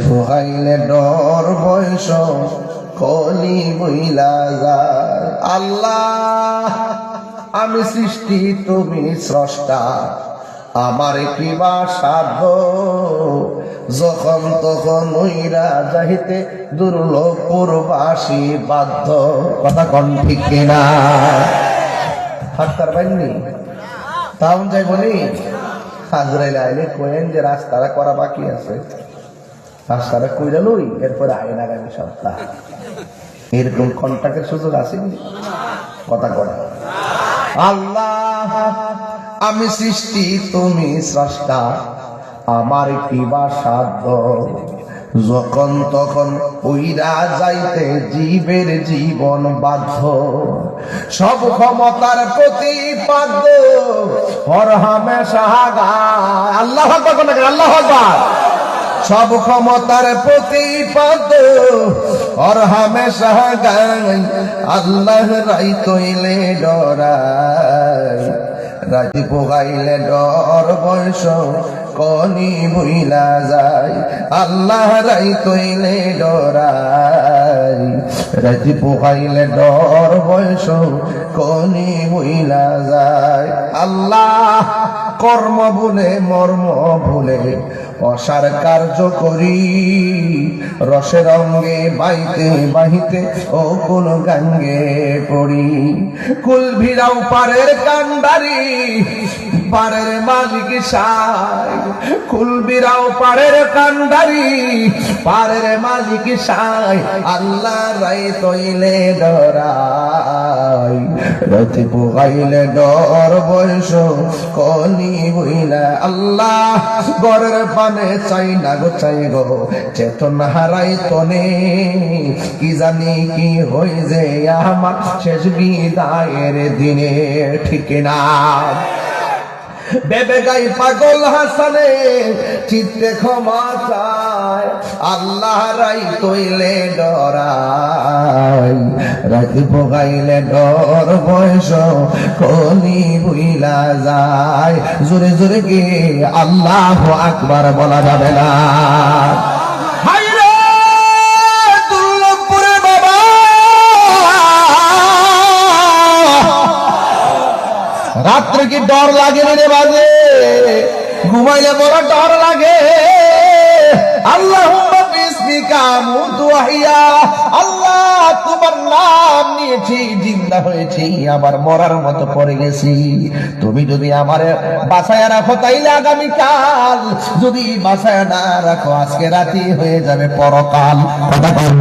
ভুহাইলে ডর বয়স কলি বইলা যায়। আল্লাহ আমি সৃষ্টি তুমি স্রষ্টা, আমার কি বা সাধ্য, যখন তখন ওইরা যাইতে দুর্লভপুরবাসী বাধ্য। কথা কন ঠিক কিনা? হাক্তার বাইনি তাও যাই বলি হাজরাইলে আইলে কোয়েন যে রাস্তাটা করা বাকি আছে, রাস্তাটা কইরা লই এরপরে আইন আগামী সপ্তাহ। এরকম কন্টাক্টের সুযোগ আছে? কথা করা। আল্লাহ আমি সৃষ্টি তুমি স্রষ্টা, আমার কি বা সাধ্য, যখন তখন উইরা যাইতে জীবের জীবন বাধ্য। সব ক্ষমতার প্রতিপাদ্য হরহামেশা গায়। আল্লাহু আকবার, আল্লাহু আকবার। সব ক্ষমতার প্রতিপাদ্য হরহামেশা গায়, আল্লাহ রাই তৈলে ডরায়, রাতি পোগাইলে ডর বয়স কনি ভুইলা যায়। আল্লাহ রাই তৈলে ডরাই, রাতি পোগাইলে ডর বয়স কনি ভুইলা যায়। আল্লাহ কর্ম ভুলে মর্ম ভুলে অসার কার্য করি, রসের অঙ্গে বাইতে বাহিতে ও কোন গাঙ্গে পড়ি। কুল ভিড়াও পারের কান্ডারি, পারের মালিক সাই। কুল ভিড়াও পারের কান্ডারি, পারের মালিক সাই। আল্লাহ রাই তৈলে ডরাই, রাতে পোগাইলে ডর বয়স কনি বইলা। আল্লাহ গরের পানে চাই না গো চাই গো, চেতন হারাই তনে, কি জানি কি হই যে আমার শেষ বিদায়ের দিনে। ঠিক না? বেবে গাই পাগল হাসানে চিত্তে ক্ষমা চায়, আল্লাহ রাই তৈলে ডরাই, রাতি পোগাইলে ডর বয়স কলি বুইলা যায়। জোরে জোরে গে আল্লাহু আকবার বলা যাবে না। রাত্রে কি ডর লাগে রে বাজে? ঘুমাইলে বড় ডর লাগে। আল্লাহুম্মা বিসমিকা মুতু আহিয়া, আল্লাহ তোমার নাম নিয়েছি, জিন্দা হয়েছি, আবার মরার মতো পড়ে গেছি। তুমি যদি আমারে বাঁচায়া রাখো তাইলে আগামীকাল, যদি বাঁচায়া না রাখো আজকে রাতি হয়ে যাবে পরকাল। কথা বল।